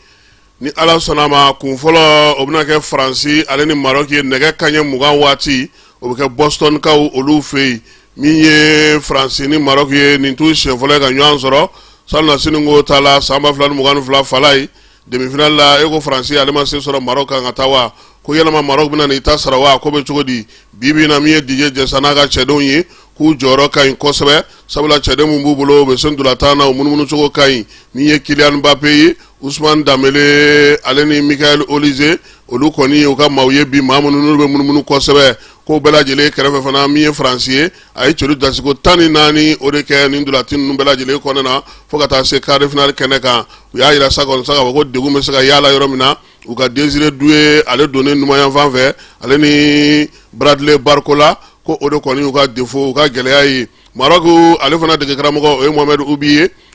ni ala sɔnna ma kun fɔlɔ o bɛna kɛ Faransi ale ni Maroc ye nɛgɛ kaɲɛ 20 waati o bɛ kɛ Boston kaw olu fɛ yen min ye Faransi ni Maroc ye nin t'u siɲɛ fɔlɔ ka ɲɔgɔn sɔrɔ salona sini ko ta la san 2022 fala ye demi-finale la e ko Faransi ale ma se sɔrɔ Maroc kan ka taa wa ko yɛlɛma Maroc bɛna nin ta sara wa ko bɛ cogo di bibi na min ye DJ Jɛsa n'a ka cɛdenw ye k'u jɔyɔrɔ ka ɲi kosɛbɛ sabula cɛden mun b'u bolo u bɛ sen dolantan na o munumunu cogo ka ɲi min ye Kylian Mbappé ye Ousmane Dembélé ale ni Michael Olise olu kɔni u ka maaw ye bi maa minnu n'olu bɛ munumunu kosɛbɛ ko bɛɛ lajɛlen kɛrɛfɛ fana min ye Faransi ye a ye celu dasiko 14 o de kɛ nin dolantin ninnu bɛɛ lajɛlen kɔnɔna na fo ka taa se quart de finale kɛnɛ kan u y'a yira sa kɔni sa k'a fɔ ko degun bɛ se ka yala yɔrɔ min na u ka Désiré Doué ale donnen numanyan fan fɛ ale ni Bradley Barcola ko o de kɔni u ka défaut u ka gɛlɛya ye Maroc ale fana dege karamɔgɔ o ye Mohamed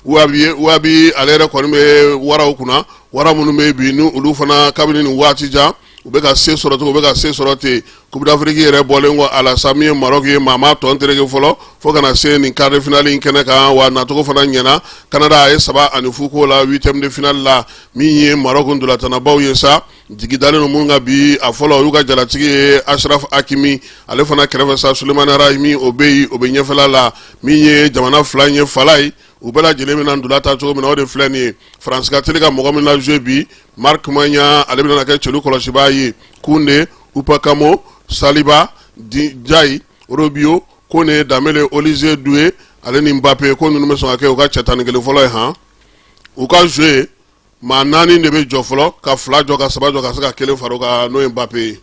Ouabi ale yɛrɛ kɔni bɛ waraw kunna wara minnu bɛ bi ni olu fana kabini nin waati jan u bɛ ka se sɔrɔ ten u bɛ ka se sɔrɔ ten Coupe d'Afrique yɛrɛ bɔlen kɔ a la sa min ye Maroc ye maa ma tɔn tereke fɔlɔ fo kana se nin quart de finale in kɛnɛ kan wa nacogo fana ɲɛna Canada a ye 7-0 k'o la 8e de finale la min ye Maroc ndolatanabaw ye sa jigidalen ninnu minnu ka bi a fɔlɔ o y'u ka jalatigi ye Achraf Hakimi ale fana kɛrɛfɛ sa Souleymane Rahimi o bɛ yen o bɛ ɲɛfɛla la min ye jamana fila ye fala ye u bɛɛ lajɛlen bɛna ndula ta cogo min na o de filɛ nin ye faransi ka teli ka mɔgɔ min lajoué bi Marc Maignan ale bɛna kɛ celu kɔlɔsibaa ye Koundé Upamecano Saliba Ndiaye Rabiot Koné Dembélé Olivier Doué ale ni Mbappé ko ninnu bɛ sɔn ka kɛ u ka cɛ 11 fɔlɔ ye han u ka joué maa 4 de bɛ jɔ fɔlɔ ka 2 jɔ ka 3 jɔ ka se ka 1 fara u kan n'o ye Mbappé ye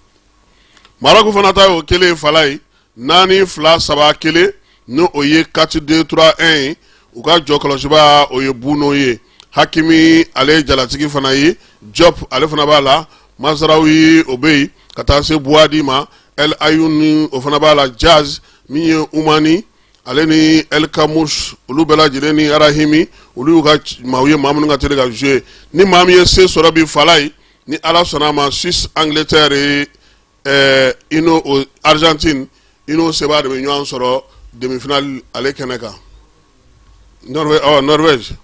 Maroc fana ta y'o kelen ye fala ye 4 2 3 1 n'o o ye 4-2-3-1 ye u ka jɔ kɔlɔsibaa o ye Buno ye Hakimi ale ye jalatigi fana ye Diop ale fana b'a la Mazraoui o bɛ yen ka taa se Boadi ma El Ayouni o fana b'a la Jazz min ye Oumani ale ni El Kamouche olu bɛɛ lajɛlen ni Arahimi olu y'u ka maaw ye maa minnu ka teli ka jouer ni maa min ye se sɔrɔ bi fala ye ni Ala sɔnna a ma Suisse Angleterre ino Argentine ino seba de bɛ ɲɔgɔn sɔrɔ demi-finale ale kɛnɛ kan Norvège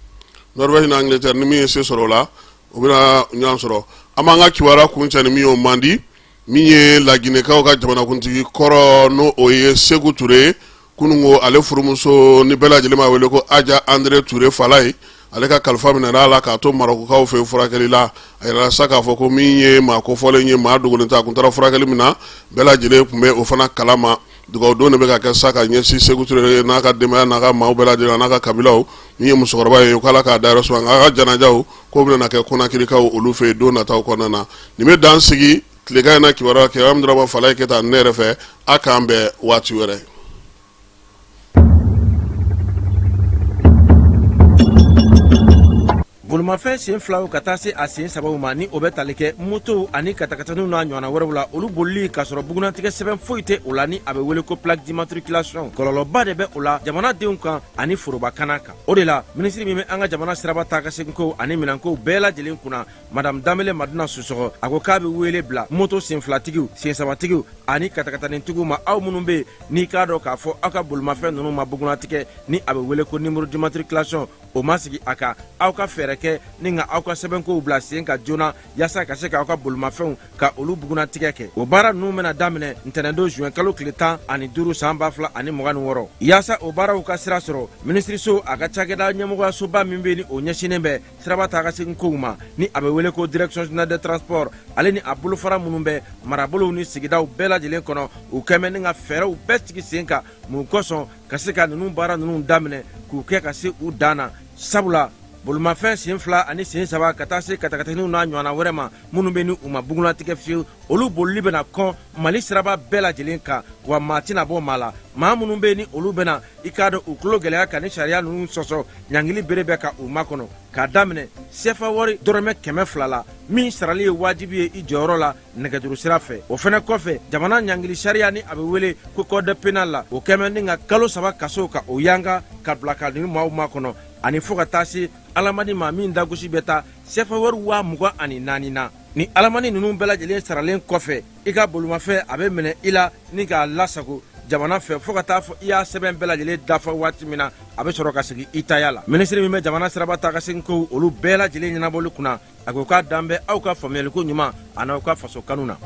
ni Angleterre ni min ye se sɔrɔ o la o bɛna ɲɔgɔn sɔrɔ an b'an ka kibaruya kun cɛ ni min y'o man di min ye laginɛkaw ka jamanakuntigi kɔrɔ n'o o ye Sékou Touré kunungo ale furumuso ni bɛɛ lajɛlen b'a wele ko Adja André Touré fala ye ale ka kalifa minɛra a la k'a to Marokukaw fɛ furakɛli la a yɛrɛ sa k'a fɔ ko min ye maa kofɔlen ye maa dogolen tɛ a kun taara furakɛli min na bɛɛ lajɛlen tun bɛ o fana kalama dugawu de bɛ ka kɛ sa ka ɲɛsin Sékou Touré n'a ka denbaya n'a ka maaw bɛɛ lajɛlen n'a ka kabilaw min ye musokɔrɔba ye k'ala k'a dayɔrɔ sɔrɔ a ka janajaw k'o bɛna kɛ Konakirikaw olu fɛ yen don nataw kɔnɔna na nin bɛ dan sigi tilegan in na kibaruya kɛ Amadou Fala ye Keta ne yɛrɛ fɛ a k'an bɛn waati wɛrɛ.
Bolimafɛn sen filaw ka taa se a sen sababu ma ni o bɛ tali kɛ moto ani katakataniw n'a ɲɔgɔnna wɛrɛw la olu bolili k'a sɔrɔ bugunnatigɛ sɛbɛn foyi tɛ o la ni a bɛ wele ko plaque d'immatriculation kɔlɔlɔba de bɛ o la jamanadenw kan ani forobakana kan o de la minisiri min bɛ an ka jamana siraba taa ka segin ko ani minɛnkow bɛɛ lajɛlen kunna madame Dembélé Madina Sissoko a ko k'a bɛ wele bila moto sen filatigiw sen sabatigiw ani katakatanitigiw ma aw minnu bɛ yen n'i k'a dɔn k'a fɔ aw ka bolimafɛn ninnu ma bugunnatigɛ ni a bɛ wele ko numéro d'immatriculation o ma sigi a kan aw ka fɛɛrɛ kɛ ni nka aw ka sɛbɛnkow bila sen ka joona yaasa ka se k'aw ka bolimafɛnw ka olu bugunnatigɛ kɛ o baara ninnu bɛna daminɛ ntɛnɛndon juin kalo tile 15 san 2026 yaasa o baaraw ka sira sɔrɔ minisiriso a ka cakɛda ɲɛmɔgɔyasoba min bɛ ni o ɲɛsinnen bɛ siraba taa ka segin kow ma ni a bɛ wele ko direction générale des transports ale ni a bolofara minnu bɛ marabolow ni sigidaw bɛɛ lajɛlen kɔnɔ u kɛmɛ ni ka fɛɛrɛw bɛɛ sigi sen kan mun kosɔn ka se ka ninnu baara ninnu daminɛ k'u kɛ ka se u dan na sabula bolimafɛn sen 2 ani sen 3 ka taa se katakataniw n'a ɲɔgɔnna wɛrɛ ma minnu bɛ ni u ma bugunnatigɛ fiyewu olu bolili bɛna kɔn Mali siraba bɛɛ lajɛlen kan wa maa tɛna bɔ maa la maa minnu bɛ ni olu bɛna i k'a dɔn u tulo gɛlɛya ka ni sariya ninnu sɔsɔ ɲangili bere bɛ ka u makɔnɔ k'a daminɛ CFA wari dɔrɔmɛ 200 la min sarali ye wajibi ye i jɔyɔrɔ la nɛgɛjuru sira fɛ o fana kɔfɛ jamana ɲangili sariya ni a bɛ wele ko code pénal la o kɛmɛ ni ka kalo 3 kaso ka o yanga ka bila ka ni maaw makɔnɔ ani fo ka taa se alamani maa min dagosi bɛ taa CFA wari 24,000 na ni alamani ninnu bɛɛ lajɛlen saralen kɔfɛ i ka bolimafɛn a bɛ minɛ i la ni k'a lasago jamana fɛ fo ka taa fɔ i y'a sɛbɛn bɛɛ lajɛlen dafa waati min na a bɛ sɔrɔ ka segin i taya la minisiri min bɛ jamana siraba taa ka segin ko olu bɛɛ lajɛlen ɲɛnabɔli kunna a ko k'a dan bɛ aw ka faamuyaliko ɲuman a n'aw ka faso kanu na.